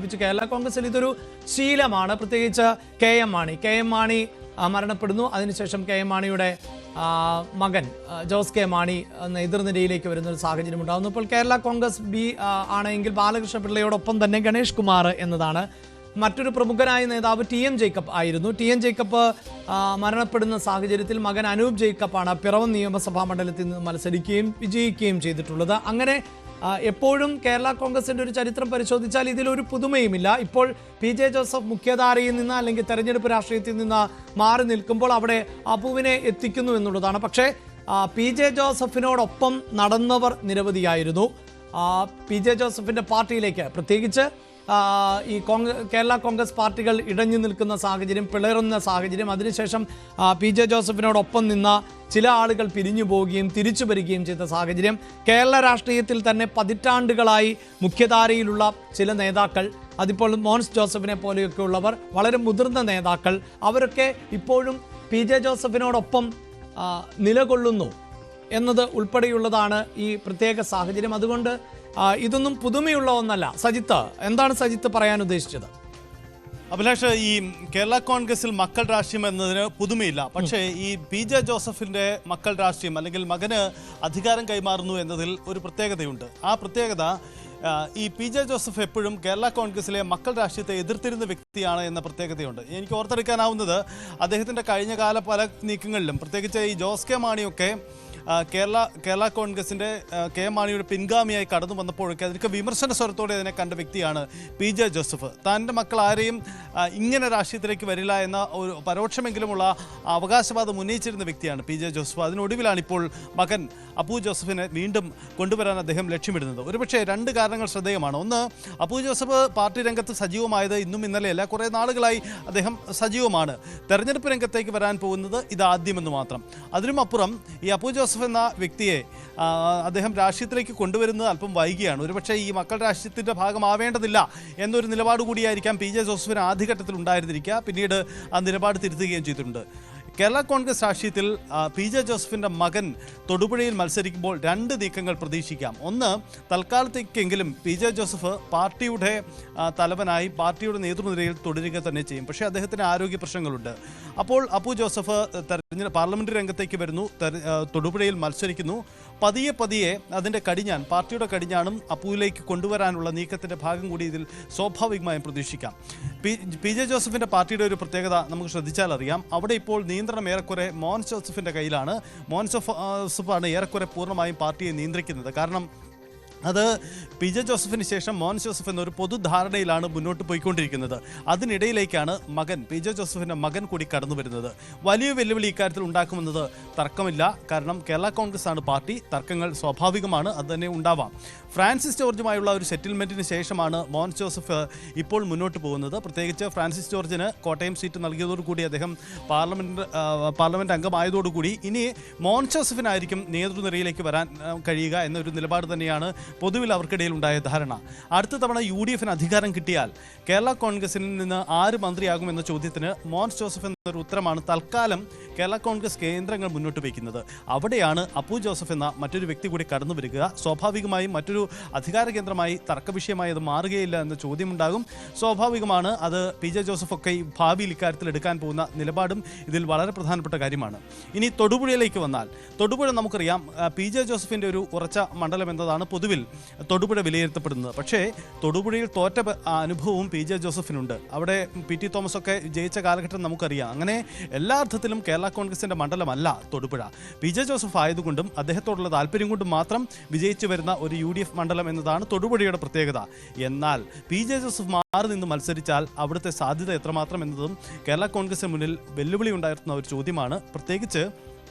സൂചിപ്പിച്ചു. കേരള കോൺഗ്രസിൽ ഇതൊരു ശീലമാണ്. പ്രത്യേകിച്ച് കെ എം മാണി മരണപ്പെടുന്നു. അതിനുശേഷം കെ എം മാണിയുടെ മകൻ ജോസ് കെ മാണി എതിർനിരയിലേക്ക് വരുന്ന ഒരു സാഹചര്യം ഉണ്ടാകുന്നു. ഇപ്പോൾ കേരള കോൺഗ്രസ് ബി ആണെങ്കിൽ ബാലകൃഷ്ണ പിള്ളയോടൊപ്പം തന്നെ ഗണേഷ് കുമാർ എന്നതാണ് മറ്റൊരു പ്രമുഖനായ നേതാവ്. ടി എം ജേക്കബ് ആയിരുന്നു. ടി എം ജേക്കബ് മരണപ്പെടുന്ന സാഹചര്യത്തിൽ മകൻ അനൂപ് ജേക്കബാണ് പിറവം നിയമസഭാ മണ്ഡലത്തിൽ നിന്ന് മത്സരിക്കുകയും വിജയിക്കുകയും ചെയ്തിട്ടുള്ളത്. അങ്ങനെ എപ്പോഴും കേരള കോൺഗ്രസിന്റെ ഒരു ചരിത്രം പരിശോധിച്ചാൽ ഇതിലൊരു പുതുമയുമില്ല. ഇപ്പോൾ പി ജെ ജോസഫ് മുഖ്യധാരയിൽ നിന്ന് അല്ലെങ്കിൽ തെരഞ്ഞെടുപ്പ് രാഷ്ട്രീയത്തിൽ നിന്ന് മാറി നിൽക്കുമ്പോൾ അവിടെ അപ്പുവിനെ എത്തിക്കുന്നു എന്നുള്ളതാണ്. പക്ഷേ പി ജെ ജോസഫിനോടൊപ്പം നടന്നവർ നിരവധിയായിരുന്നു. പി ജെ ജോസഫിന്റെ പാർട്ടിയിലേക്ക് പ്രത്യേകിച്ച് ഈ കേരള കോൺഗ്രസ് പാർട്ടികൾ ഇടഞ്ഞു നിൽക്കുന്ന സാഹചര്യം, പിളരുന്ന സാഹചര്യം, അതിനുശേഷം പി ജെ ജോസഫിനോടൊപ്പം നിന്ന ചില ആളുകൾ പിരിഞ്ഞു പോവുകയും തിരിച്ചു വരികയും ചെയ്ത സാഹചര്യം, കേരള രാഷ്ട്രീയത്തിൽ തന്നെ പതിറ്റാണ്ടുകളായി മുഖ്യധാരയിലുള്ള ചില നേതാക്കൾ, അതിപ്പോൾ മോൻസ് ജോസഫിനെ പോലെയൊക്കെയുള്ളവർ, വളരെ മുതിർന്ന നേതാക്കൾ, അവരൊക്കെ ഇപ്പോഴും പി ജെ ജോസഫിനോടൊപ്പം നിലകൊള്ളുന്നു എന്നത് ഉൾപ്പെടെയുള്ളതാണ് ഈ പ്രത്യേക സാഹചര്യം. അതുകൊണ്ട് ഇതൊന്നും പുതുമയുള്ള ഒന്നല്ല. സജിത്ത്, എന്താണ് സജിത്ത് പറയാൻ ഉദ്ദേശിച്ചത്? അഭിലാഷ്, ഈ കേരള കോൺഗ്രസിൽ മക്കൾ രാഷ്ട്രീയം എന്നതിന് പുതുമയില്ല. പക്ഷേ ഈ പി ജെ ജോസഫിന്റെ മക്കൾ രാഷ്ട്രീയം അല്ലെങ്കിൽ മകന് അധികാരം കൈമാറുന്നു എന്നതിൽ ഒരു പ്രത്യേകതയുണ്ട്. ആ പ്രത്യേകത ഈ പി ജെ ജോസഫ് എപ്പോഴും കേരള കോൺഗ്രസിലെ മക്കൾ രാഷ്ട്രീയത്തെ എതിർത്തിരുന്ന വ്യക്തിയാണ് എന്ന പ്രത്യേകതയുണ്ട്. എനിക്ക് ഓർത്തെടുക്കാനാവുന്നത് അദ്ദേഹത്തിൻ്റെ കഴിഞ്ഞകാല പല നീക്കങ്ങളിലും, പ്രത്യേകിച്ച് ഈ ജോസ് കെ മാണിയൊക്കെ കേരള കോൺഗ്രസിൻ്റെ കെ എം മാണിയുടെ പിൻഗാമിയായി കടന്നു വന്നപ്പോഴൊക്കെ അതിനൊക്കെ വിമർശന സ്വരത്തോടെ അതിനെ കണ്ട വ്യക്തിയാണ് പി ജെ ജോസഫ്. തൻ്റെ മക്കൾ ആരെയും ഇങ്ങനെ രാഷ്ട്രീയത്തിലേക്ക് വരില്ല എന്ന ഒരു പരോക്ഷമെങ്കിലുമുള്ള അവകാശവാദം ഉന്നയിച്ചിരുന്ന വ്യക്തിയാണ് പി ജെ ജോസഫ്. അതിനൊടുവിലാണ് ഇപ്പോൾ മകൻ അപ്പു ജോസഫിനെ വീണ്ടും കൊണ്ടുവരാൻ അദ്ദേഹം ലക്ഷ്യമിടുന്നത്. ഒരുപക്ഷെ രണ്ട് കാരണങ്ങൾ ശ്രദ്ധേയമാണ്. ഒന്ന്, അപ്പു ജോസഫ് പാർട്ടി രംഗത്ത് സജീവമായത് ഇന്നും ഇന്നലെയല്ല, കുറേ നാളുകളായി അദ്ദേഹം സജീവമാണ്. തെരഞ്ഞെടുപ്പ് രംഗത്തേക്ക് വരാൻ പോകുന്നത് ഇതാദ്യമെന്ന് മാത്രം. അതിനുമപ്പുറം ഈ അപ്പു ജോസഫ് എന്ന വ്യക്തിയെ അദ്ദേഹം രാഷ്ട്രീയത്തിലേക്ക് കൊണ്ടുവരുന്നത് അല്പം വൈകിയാണ്. ഒരുപക്ഷെ ഈ മക്കൾ രാഷ്ട്രീയത്തിൻ്റെ ഭാഗമാവേണ്ടതില്ല എന്നൊരു നിലപാട് കൂടിയായിരിക്കാം പി ജെ ജോസഫിന് ആദ്യഘട്ടത്തിൽ ഉണ്ടായിരുന്നിരിക്കുക. പിന്നീട് ആ നിലപാട് തിരുത്തുകയും ചെയ്തിട്ടുണ്ട്. കേരള കോൺഗ്രസ് രാഷ്ട്രീയത്തിൽ പി ജെ ജോസഫിൻ്റെ മകൻ തൊടുപുഴയിൽ മത്സരിക്കുമ്പോൾ രണ്ട് നീക്കങ്ങൾ പ്രതീക്ഷിക്കാം. ഒന്ന്, തൽക്കാലത്തേക്കെങ്കിലും പി ജെ ജോസഫ് പാർട്ടിയുടെ തലവനായി പാർട്ടിയുടെ നേതൃനിരയിൽ തുടരുക തന്നെ ചെയ്യും. പക്ഷേ അദ്ദേഹത്തിന് ആരോഗ്യ പ്രശ്നങ്ങളുണ്ട്. അപ്പോൾ അപ്പു ജോസഫ് പാർലമെന്റ് രംഗത്തേക്ക് വരുന്നു, തൊടുപുഴയിൽ മത്സരിക്കുന്നു. പതിയെ അതിൻ്റെ പാർട്ടിയുടെ കടിഞ്ഞാണും അപ്പുവിലേക്ക് കൊണ്ടുവരാനുള്ള നീക്കത്തിൻ്റെ ഭാഗം കൂടി ഇതിൽ സ്വാഭാവികമായും പ്രതീക്ഷിക്കാം. പി ജെ ജോസഫിൻ്റെ പാർട്ടിയുടെ ഒരു പ്രത്യേകത നമുക്ക് ശ്രദ്ധിച്ചാൽ അറിയാം. അവിടെ ഇപ്പോൾ നിയന്ത്രണം ഏറെക്കുറെ മോൻസ് ജോസഫിൻ്റെ കയ്യിലാണ്. മോൻസ് ജോസഫാണ് ഏറെക്കുറെ പൂർണ്ണമായും പാർട്ടിയെ നിയന്ത്രിക്കുന്നത്. കാരണം അത് പി ജെ ജോസഫിന് ശേഷം മോൻസ് ജോസഫ് എന്നൊരു പൊതുധാരണയിലാണ് മുന്നോട്ട് പോയിക്കൊണ്ടിരിക്കുന്നത്. അതിനിടയിലേക്കാണ് പി ജെ ജോസഫിൻ്റെ മകൻ കൂടി കടന്നു വരുന്നത്. വലിയ വെല്ലുവിളി ഇക്കാര്യത്തിൽ ഉണ്ടാക്കുമെന്നത് തർക്കമില്ല. കാരണം കേരള കോൺഗ്രസ് ആണ് പാർട്ടി, തർക്കങ്ങൾ സ്വാഭാവികമാണ്, അത് തന്നെ ഉണ്ടാവാം. ഫ്രാൻസിസ് ജോർജുമായുള്ള ഒരു സെറ്റിൽമെൻറ്റിന് ശേഷമാണ് മോൻസ് ജോസഫ് ഇപ്പോൾ മുന്നോട്ട് പോകുന്നത്. പ്രത്യേകിച്ച് ഫ്രാൻസിസ് ജോർജിന് കോട്ടയം സീറ്റ് നൽകിയതോടുകൂടി അദ്ദേഹം പാർലമെൻറ്റ് അംഗമായതോടുകൂടി ഇനി മോൻസ് ജോസഫിനായിരിക്കും നേതൃനിരയിലേക്ക് വരാൻ കഴിയുക എന്നൊരു നിലപാട് തന്നെയാണ് പൊതുവിൽ അവർക്കിടയിൽ ഉണ്ടായ ധാരണ. അടുത്ത തവണ UDF അധികാരം കിട്ടിയാൽ കേരള കോൺഗ്രസിൽ നിന്ന് ആര് മന്ത്രിയാകുമെന്ന ചോദ്യത്തിന് മോൻസ് ജോസഫ് എന്നൊരു ഉത്തരമാണ് തൽക്കാലം കേരള കോൺഗ്രസ് കേന്ദ്രങ്ങൾ മുന്നോട്ട് വയ്ക്കുന്നത്. അവിടെയാണ് അപ്പു ജോസഫ് എന്ന മറ്റൊരു വ്യക്തി കൂടി കടന്നു വരിക. സ്വാഭാവികമായും മറ്റൊരു അധികാര കേന്ദ്രമായി തർക്കവിഷയമായി അത് മാറുകയില്ല എന്ന ചോദ്യമുണ്ടാകും. സ്വാഭാവികമാണ്. അത് പി ജെ ജോസഫ് ഒക്കെ ഭാവിയിൽ ഇക്കാര്യത്തിൽ എടുക്കാൻ പോകുന്ന നിലപാടും ഇതിൽ വളരെ പ്രധാനപ്പെട്ട കാര്യമാണ്. ഇനി തൊടുപുഴയിലേക്ക് വന്നാൽ, തൊടുപുഴ നമുക്കറിയാം പി ജെ ജോസഫിൻ്റെ ഒരു ഉറച്ച മണ്ഡലം എന്നതാണ് പൊതുവിൽ തൊടുപുഴ വിലയിരുത്തപ്പെടുന്നത്. പക്ഷേ തൊടുപുഴയിൽ തോറ്റ അനുഭവവും പി ജെ ജോസഫിനുണ്ട്. അവിടെ PT തോമസ് ഒക്കെ ജയിച്ച കാലഘട്ടം നമുക്കറിയാം. അങ്ങനെ എല്ലാ അർത്ഥത്തിലും കേരള കോൺഗ്രസിൻ്റെ മണ്ഡലമല്ല തൊടുപുഴ. പി ജെ ജോസഫ് ആയതുകൊണ്ടും അദ്ദേഹത്തോടുള്ള താല്പര്യം കൊണ്ടും മാത്രം വിജയിച്ചു വരുന്ന ഒരു UDF മണ്ഡലം എന്നതാണ് തൊടുപുഴയുടെ പ്രത്യേകത. എന്നാൽ പി ജെ ജോസഫ് മാറി നിന്ന് മത്സരിച്ചാൽ അവിടുത്തെ സാധ്യത എത്രമാത്രം എന്നതും കേരള കോൺഗ്രസിന് മുന്നിൽ വെല്ലുവിളി ഉണ്ടായിരുന്ന ഒരു ചോദ്യമാണ്. പ്രത്യേകിച്ച്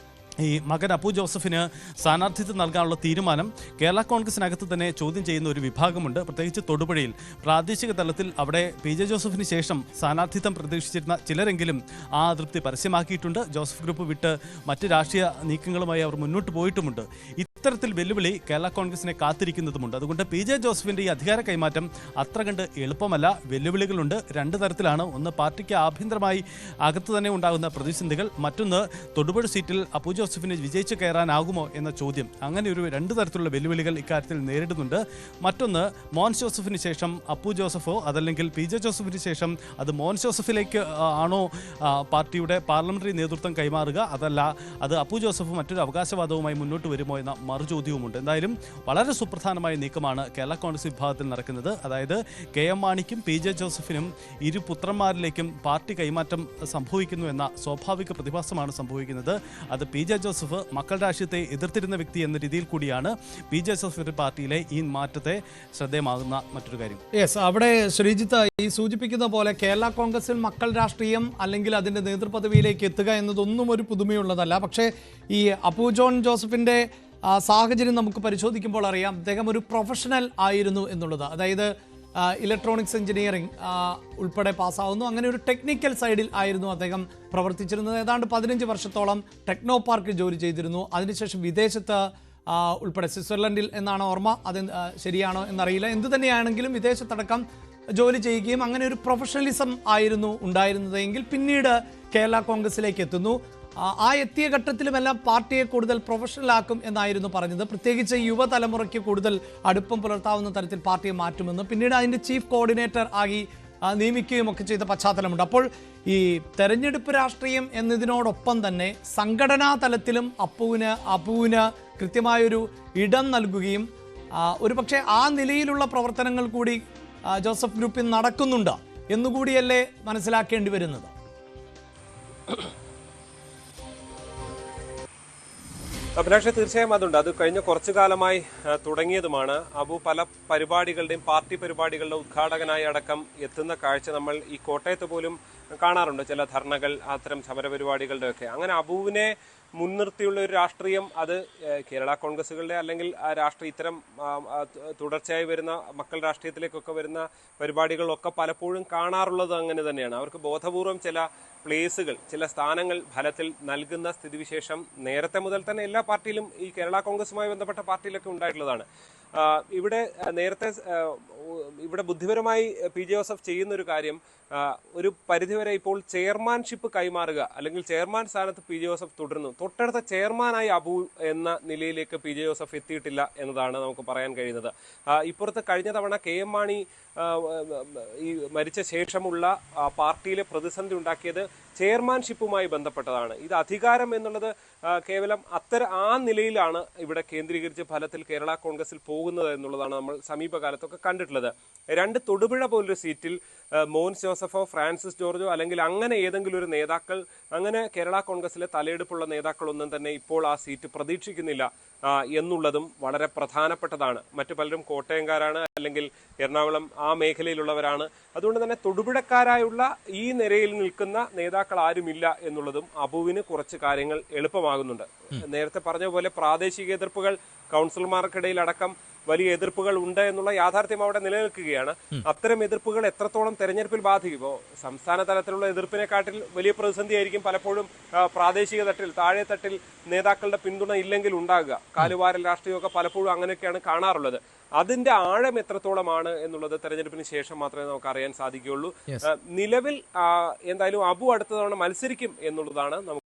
ഈ മകൻ അപ്പു ജോസഫിന് സ്ഥാനാർത്ഥിത്വം നൽകാനുള്ള തീരുമാനം കേരള കോൺഗ്രസിനകത്ത് തന്നെ ചോദ്യം ചെയ്യുന്ന ഒരു വിഭാഗമുണ്ട്. പ്രത്യേകിച്ച് തൊടുപുഴയിൽ പ്രാദേശിക തലത്തിൽ അവിടെ പി ജെ ജോസഫിന് ശേഷം സ്ഥാനാർത്ഥിത്വം പ്രതീക്ഷിച്ചിരുന്ന ചിലരെങ്കിലും ആ അതൃപ്തി പരസ്യമാക്കിയിട്ടുണ്ട്. ജോസഫ് ഗ്രൂപ്പ് വിട്ട് മറ്റ് രാഷ്ട്രീയ നീക്കങ്ങളുമായി അവർ മുന്നോട്ട് പോയിട്ടുമുണ്ട്. ഇത്തരത്തിൽ വെല്ലുവിളി കേരള കോൺഗ്രസിനെ കാത്തിരിക്കുന്നതുമുണ്ട്. അതുകൊണ്ട് പി ജെ ജോസഫിൻ്റെ ഈ അധികാര കൈമാറ്റം അത്ര കണ്ട് എളുപ്പമല്ല. വെല്ലുവിളികളുണ്ട്. രണ്ട് തരത്തിലാണ്. ഒന്ന്, പാർട്ടിക്ക് ആഭ്യന്തരമായി അകത്ത് തന്നെ ഉണ്ടാകുന്ന പ്രതിസന്ധികൾ. മറ്റൊന്ന്, തൊടുപുഴ സീറ്റിൽ അപ്പു ജോസഫിന് വിജയിച്ച് കയറാനാകുമോ എന്ന ചോദ്യം, അങ്ങനെ ഒരു രണ്ട് തരത്തിലുള്ള വെല്ലുവിളികൾ ഇക്കാര്യത്തിൽ നേരിടുന്നുണ്ട്. മറ്റൊന്ന്, മോൻസ് ജോസഫിന് ശേഷം അപ്പു ജോസഫോ അതല്ലെങ്കിൽ PJ ജോസഫിന് ശേഷം അത് മോൻസ് ജോസഫിലേക്ക് ആണോ പാർട്ടിയുടെ പാർലമെന്ററി നേതൃത്വം കൈമാറുക, അതല്ല അത് അപ്പു ജോസഫ് മറ്റൊരു അവകാശവാദവുമായി മുന്നോട്ട് വരുമോ എന്ന മറുചോദ്യവുമുണ്ട്. എന്തായാലും വളരെ സുപ്രധാനമായ നീക്കമാണ് കേരള കോൺഗ്രസ് വിഭാഗത്തിൽ നടക്കുന്നത്. അതായത് KM മാണിക്കും PJ ജോസഫിനും ഇരു പുത്രന്മാരിലേക്കും പാർട്ടി കൈമാറ്റം സംഭവിക്കുന്നു എന്ന സ്വാഭാവിക പ്രതിഭാസമാണ് സംഭവിക്കുന്നത്. അത് PJ ജോസഫ് മക്കൾ രാഷ്ട്രീയത്തെ എതിർത്തിരുന്ന വ്യക്തി എന്ന രീതിയിൽ കൂടിയാണ് PJ ജോസഫിന്റെ പാർട്ടിയിലെ ഈ മാറ്റത്തെ ശ്രദ്ധേയമാകുന്ന മറ്റൊരു കാര്യം. യെസ്, അവിടെ ശ്രീജിത്ത് ഈ സൂചിപ്പിക്കുന്ന പോലെ കേരള കോൺഗ്രസിൽ മക്കൾ രാഷ്ട്രീയം അല്ലെങ്കിൽ അതിന്റെ നേതൃപദവിയിലേക്ക് എത്തുക എന്നതൊന്നും ഒരു പുതുമയുള്ളതല്ല. പക്ഷേ ഈ അപ്പു ജോൺ ജോസഫിന്റെ സാഹചര്യം നമുക്ക് പരിശോധിക്കുമ്പോൾ അറിയാം, അദ്ദേഹം ഒരു പ്രൊഫഷണൽ ആയിരുന്നു എന്നുള്ളത്. അതായത് ഇലക്ട്രോണിക്സ് എഞ്ചിനീയറിംഗ് ഉൾപ്പെടെ പാസ്സാവുന്നു. അങ്ങനെ ഒരു ടെക്നിക്കൽ സൈഡിൽ ആയിരുന്നു അദ്ദേഹം പ്രവർത്തിച്ചിരുന്നത്. ഏതാണ്ട് 15 വർഷത്തോളം ടെക്നോ പാർക്കിൽ ജോലി ചെയ്തിരുന്നു. അതിനുശേഷം വിദേശത്ത് ഉൾപ്പെടെ സ്വിറ്റ്സർലൻഡിൽ എന്നാണ് ഓർമ്മ, അത് ശരിയാണോ എന്നറിയില്ല, എന്തു തന്നെയാണെങ്കിലും വിദേശത്തടക്കം ജോലി ചെയ്യുകയും അങ്ങനെ ഒരു പ്രൊഫഷണലിസം ആയിരുന്നു ഉണ്ടായിരുന്നതെങ്കിൽ പിന്നീട് കേരള കോൺഗ്രസിലേക്ക് എത്തുന്നു. ആ എത്തിയ ഘട്ടത്തിലുമെല്ലാം പാർട്ടിയെ കൂടുതൽ പ്രൊഫഷണൽ ആക്കും എന്നായിരുന്നു പറഞ്ഞത്. പ്രത്യേകിച്ച് യുവതലമുറയ്ക്ക് കൂടുതൽ അടുപ്പം പുലർത്താവുന്ന തരത്തിൽ പാർട്ടിയെ മാറ്റുമെന്ന് പിന്നീട് അതിൻ്റെ ചീഫ് കോർഡിനേറ്റർ ആയി നിയമിക്കുകയും ഒക്കെ ചെയ്ത പശ്ചാത്തലമുണ്ട്. അപ്പോൾ ഈ തെരഞ്ഞെടുപ്പ് രാഷ്ട്രീയം എന്നതിനോടൊപ്പം തന്നെ സംഘടനാ തലത്തിലും അപ്പുവിന് കൃത്യമായൊരു ഇടം നൽകുകയും ഒരുപക്ഷെ ആ നിലയിലുള്ള പ്രവർത്തനങ്ങൾ കൂടി ജോസഫ് ഗ്രൂപ്പിൽ നടക്കുന്നുണ്ട് എന്നുകൂടിയല്ലേ മനസ്സിലാക്കേണ്ടി വരുന്നത്? അഭിലാഷ്, തീർച്ചയായും അതുണ്ട്. അത് കഴിഞ്ഞ കുറച്ചു കാലമായി തുടങ്ങിയതുമാണ്. അബു പല പരിപാടികളുടെയും പാർട്ടി പരിപാടികളുടെ ഉദ്ഘാടകനായി അടക്കം എത്തുന്ന കാഴ്ച നമ്മൾ ഈ കോട്ടയത്ത് പോലും കാണാറുണ്ട്. ചില ധർണകൾ, അത്തരം സമരപരിപാടികളുടെ ഒക്കെ. അങ്ങനെ അബുവിനെ മുൻനിർത്തിയുള്ള ഒരു രാഷ്ട്രീയം അത് കേരള കോൺഗ്രസുകളുടെ അല്ലെങ്കിൽ ഇത്തരം തുടർച്ചയായി വരുന്ന മക്കൾ രാഷ്ട്രീയത്തിലേക്കൊക്കെ വരുന്ന പരിപാടികളൊക്കെ പലപ്പോഴും കാണാറുള്ളത് അങ്ങനെ തന്നെയാണ്. അവർക്ക് ബോധപൂർവം ചില പ്ലേസുകൾ, ചില സ്ഥാനങ്ങൾ ഫലത്തിൽ നൽകുന്ന സ്ഥിതിവിശേഷം നേരത്തെ മുതൽ തന്നെ എല്ലാ പാർട്ടിയിലും, ഈ കേരള കോൺഗ്രസുമായി ബന്ധപ്പെട്ട പാർട്ടിയിലൊക്കെ ഉണ്ടായിട്ടുള്ളതാണ്. ഇവിടെ ബുദ്ധിപരമായി PJ ജോസഫ് ചെയ്യുന്നൊരു കാര്യം, ഒരു പരിധിവരെ ഇപ്പോൾ ചെയർമാൻഷിപ്പ് കൈമാറുക, അല്ലെങ്കിൽ ചെയർമാൻ സ്ഥാനത്ത് PJ ജോസഫ് തുടരുന്നു. തൊട്ടടുത്ത ചെയർമാനായി അബു എന്ന നിലയിലേക്ക് PJ ജോസഫ് എത്തിയിട്ടില്ല എന്നതാണ് നമുക്ക് പറയാൻ കഴിയുന്നത്. ഇപ്പുറത്ത് കഴിഞ്ഞ തവണ KM മാണി ഈ മരിച്ച ശേഷമുള്ള പാർട്ടിയിലെ പ്രതിസന്ധി ഉണ്ടാക്കിയത് ചെയർമാൻഷിപ്പുമായി ബന്ധപ്പെട്ടതാണ്. ഇത് അധികാരം എന്നുള്ളത് കേവലം ആ നിലയിലാണ് ഇവിടെ കേന്ദ്രീകരിച്ച് ഫലത്തിൽ കേരള കോൺഗ്രസിൽ പോകുന്നത് എന്നുള്ളതാണ് നമ്മൾ സമീപകാലത്തൊക്കെ കണ്ടിട്ടുള്ളത്. 2 തൊടുപുഴ പോലൊരു സീറ്റിൽ മോൻസ് ജോസഫോ ഫ്രാൻസിസ് ജോർജോ അല്ലെങ്കിൽ അങ്ങനെ ഏതെങ്കിലും ഒരു നേതാക്കൾ, അങ്ങനെ കേരള കോൺഗ്രസിലെ തലയെടുപ്പുള്ള നേതാക്കളൊന്നും തന്നെ ഇപ്പോൾ ആ സീറ്റ് പ്രതീക്ഷിക്കുന്നില്ല എന്നുള്ളതും വളരെ പ്രധാനപ്പെട്ടതാണ്. മറ്റു പലരും കോട്ടയംകാരാണ് അല്ലെങ്കിൽ എറണാകുളം ആ മേഖലയിലുള്ളവരാണ്. അതുകൊണ്ട് തന്നെ തൊടുപുഴക്കാരായുള്ള ഈ നിരയിൽ നിൽക്കുന്ന നേതാക്കൾ ആരുമില്ല എന്നുള്ളതും അബുവിന് കുറച്ച് കാര്യങ്ങൾ എളുപ്പമാകുന്നുണ്ട്. നേരത്തെ പറഞ്ഞ പോലെ പ്രാദേശിക എതിർപ്പുകൾ കൗൺസിലർമാർക്കിടയിൽ അടക്കം വലിയ എതിർപ്പുകൾ ഉണ്ട് എന്നുള്ള യാഥാർത്ഥ്യം അവിടെ നിലനിൽക്കുകയാണ്. അത്തരം എതിർപ്പുകൾ എത്രത്തോളം തെരഞ്ഞെടുപ്പിൽ ബാധിക്കുമോ? സംസ്ഥാന തലത്തിലുള്ള എതിർപ്പിനെക്കാട്ടിൽ വലിയ പ്രതിസന്ധിയായിരിക്കും പലപ്പോഴും പ്രാദേശിക തട്ടിൽ, താഴെ തട്ടിൽ നേതാക്കളുടെ പിന്തുണ ഇല്ലെങ്കിൽ ഉണ്ടാകുക. കാലുവാരൽ രാഷ്ട്രീയമൊക്കെ പലപ്പോഴും അങ്ങനെയൊക്കെയാണ് കാണാറുള്ളത്. അതിന്റെ ആഴം എത്രത്തോളമാണ് എന്നുള്ളത് തെരഞ്ഞെടുപ്പിന് ശേഷം മാത്രമേ നമുക്ക് അറിയാൻ സാധിക്കുകയുള്ളൂ. നിലവിൽ എന്തായാലും അബു അടുത്ത തവണ മത്സരിക്കും എന്നുള്ളതാണ് നമുക്ക്